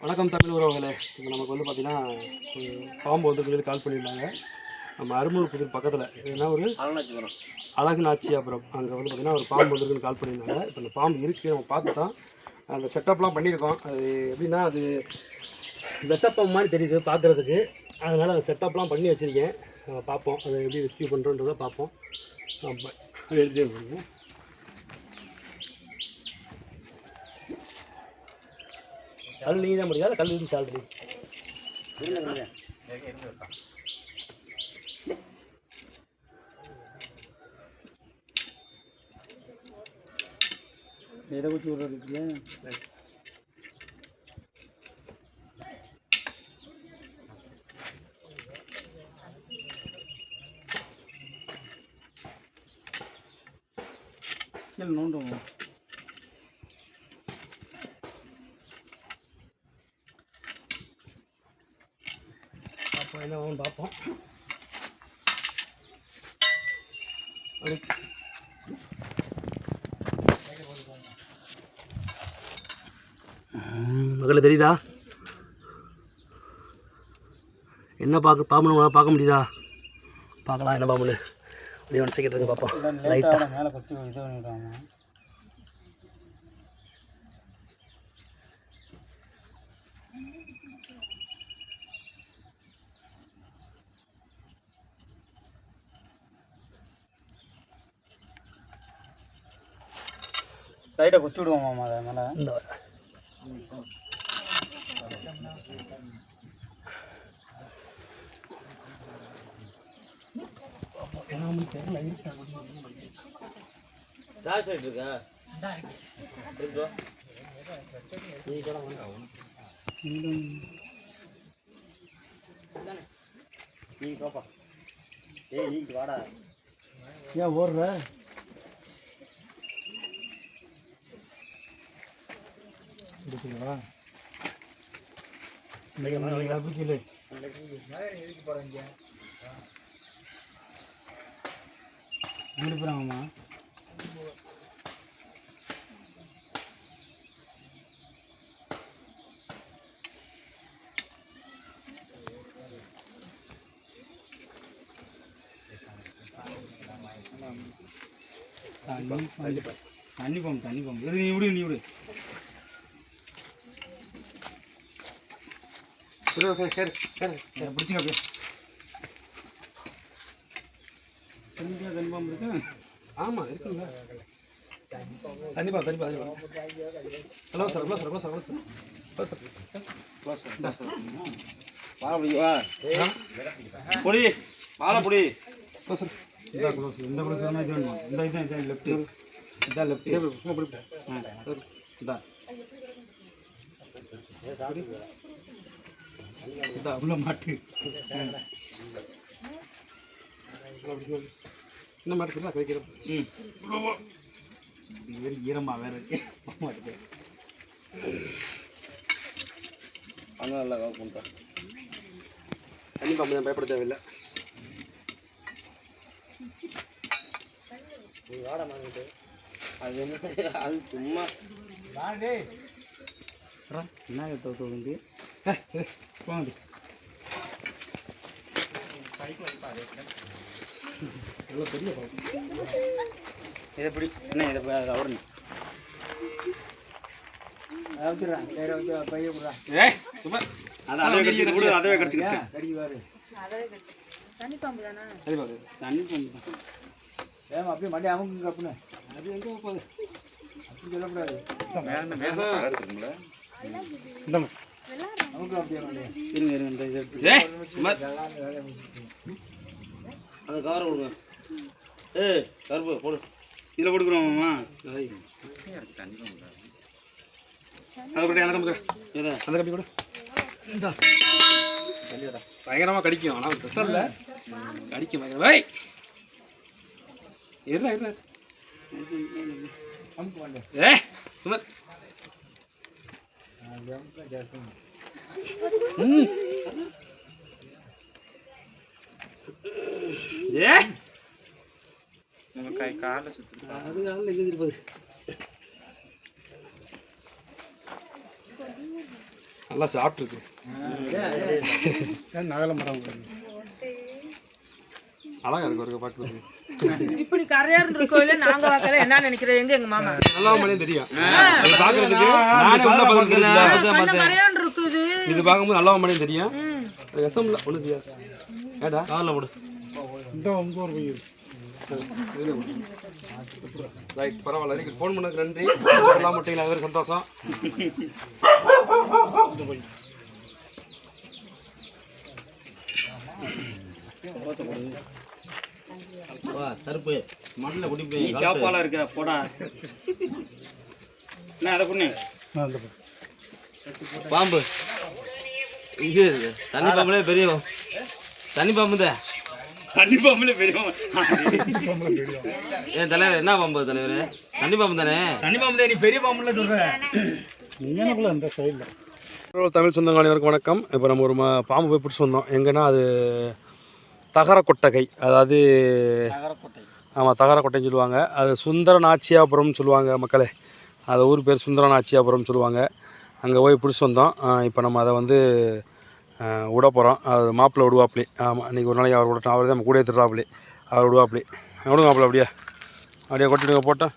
வணக்கம் தமிழ் உறவுகளே. இப்போ நமக்கு வந்து பார்த்தீங்கன்னா பாம்பு வந்து சொல்லி கால் பண்ணியிருந்தாங்க. நம்ம அருமூர் புதூர் பக்கத்தில் இதுனா ஒரு அழகு நாச்சியாபுரம் அங்கே வந்து பார்த்திங்கன்னா ஒரு பாம்பு வந்துருக்குன்னு கால் பண்ணியிருந்தாங்க. இப்போ அந்த பாம்பு இருக்குது, நம்ம பார்த்துட்டோம். அந்த செட்டப்லாம் பண்ணியிருக்கோம். அது எப்படின்னா அது விஷப்பம் மாதிரி தெரியுது பார்க்குறதுக்கு. அதனால் அந்த செட்டப்லாம் பண்ணி வச்சுருக்கேன். பார்ப்போம் அதை எப்படி ரெஸ்கியூ பண்ணுறோன்றதை பார்ப்போம். அது எழுதி கல் நீ தான் முடியாது, கல் இருந்து சால்ரி எதை ஊற்றி விட்றதுக்கு கீழே நோண்டுவோம். அப்போ என்ன ஆகும் பார்ப்போம். மகள தெரியுதா? என்ன பாம்பு பார்க்க முடியுதா? பார்க்கலாம் என்ன பாம்புன்னு அப்படியே ஒன்று செகண்ட் இருக்கு பார்ப்போம். லைட்டாக மேலே கொத்தி இது பண்ணிடுவாங்க. லைட்டாக குத்தி விடுவோம் அதை மேலே. இந்த ஏன் ஓடுற? பிடிச்சிங்களா? பிடிச்சில்லை வீடு போகிறாங்கம்மா. தண்ணி பாம்பு நீ விடு பிடிச்சிங்க அப்படியே. தண்ணி பாம்பு இருக்கு. ஆமாம் இருக்குங்களா? தண்ணி பாம்பு ஹலோ சார் பொடி மாலை பொடி சார். இந்த குளோஸ் இது வேணுமா? இதான் லெஃப்ட்டு, இதான் லெஃப்ட்டு சும்மா பிடி. இதான் உள்ள மாட்டு இந்த மாட்டுக்கு தான் கிடைக்கிறோம். வேறு ஈரமாக வேறு இருக்கு மாட்டுக்கு. அங்கே நல்லா பண்ணுறேன். தண்ணி பாம்பு தான் பயப்பட தேவையில்லை. வாடை மாங்கிட்டு அது என்ன? அது சும்மா என்ன தோந்து போகுது. எவ்வளோ பெரிய இதை எப்படி என்ன இதை அவரு அதவே கடிச்சுக்கிட்டேன். தண்ணி பாம்பு ஏமா அப்படியே மண்டி அமுக்குங்க அப்படின்னு. அது எங்கே போகுது அப்படி சொல்லக்கூடாது. அமுக்கு அப்படியே இருங்க இந்த இது அந்த கவரை கொடுங்க. கருப்பு போடு இதில் கொடுக்குறோம்மா. அதை கூட எனக்கு அந்த கப்பி கூட பயங்கரமாக கடிக்கும். ஆனால் ப்ரெஷரில் கடிக்கும் பயங்கர. இருடா சுமர் காலில் சுற்று. அது காலில் எங்கே இருப்பது? நல்லா சாப்பிட்ருக்கு. அழகா இருக்கு ஒரு பார்க்குறது. இப்படி கரையார் இருக்கோல நாங்க பார்க்கல என்ன நினைக்கிறேன் எங்க மாமா நல்லா மணி தெரியும் அது பார்க்கறதுக்கு. நானே உள்ள பார்க்கறது கரையார் இருக்குது. இது பார்க்கும்போது நல்லா மணி தெரியும். ரசம்ல ஒண்ணு செய்யாது. ஏடா கால்ல போடு. இந்த உங்க ஒரு பைய. ரைட் பரவாயில்லை. நீங்க ஃபோன் பண்ணதுக்கு நன்றி. எல்லாம் மட்டும் வேற சந்தோஷம். கருப்பு மண்ணில் குடிப்பே சாப்பாலாம் இருக்க போடா என்ன அதை பொண்ணு பாம்பு இது தண்ணி பாம்புலே பெரிய தண்ணி பாம்பு தான். தண்ணி பாம்புல பெரிய ஏன் தலைவர் என்ன பாம்பு தலைவர்? தண்ணி பாம்பு தானே. தண்ணி பாம்பு தான். நீ பெரிய பாம்புல சொல்ற நீங்களுக்குள்ள அந்த சைடில். தமிழ் சொந்தங்கள் அனைவருக்கும் வணக்கம். இப்போ நம்ம ஒரு பாம்பு போய் பிடிச்சி வந்தோம். எங்கன்னா அது தகரக்கொட்டகை, அதாவது ஆமாம் தகரக்கொட்டைன்னு சொல்லுவாங்க. அது சுந்தர நாச்சியாபுரம்னு சொல்லுவாங்க மக்களே. அது ஊர் பேர் சுந்தர நாச்சியாபுரம்னு சொல்லுவாங்க. அங்கே போய் பிடிச்சி வந்தோம். இப்போ நம்ம அதை வந்து விட போகிறோம். அது மாப்பிள்ளை விடுவாப்லி. ஆமாம் இன்றைக்கி ஒரு நாளைக்கு அவர் விடட்டும். அவர் தான் நம்ம கூட திட்டுறாப்லி. அவர் விடுவாப்லி. விடுங்க மாப்பிள்ளை அப்படியே கொட்டிடுங்க. போட்டோம்.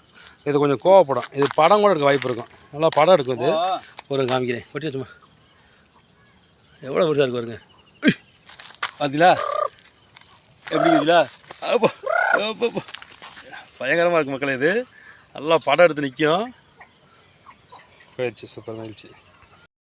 இது கொஞ்சம் கோவப்படும். இது படம் கூட இருக்க வாய்ப்பு இருக்கும். நல்லா படம் இருக்கும். இது ஒரு காமிக்கிறேன். கொட்டி வச்சுமா எவ்வளோ பெருசாக இருக்கு வருங்க. பார்த்தீங்களா எப்படி இருக்குதுங்களா? அப்போ அப்போ பயங்கரமாக இருக்குது மக்களே. இது நல்லா படம் எடுத்து நிற்கும். போயிடுச்சு. சூப்பராக இருந்துச்சு.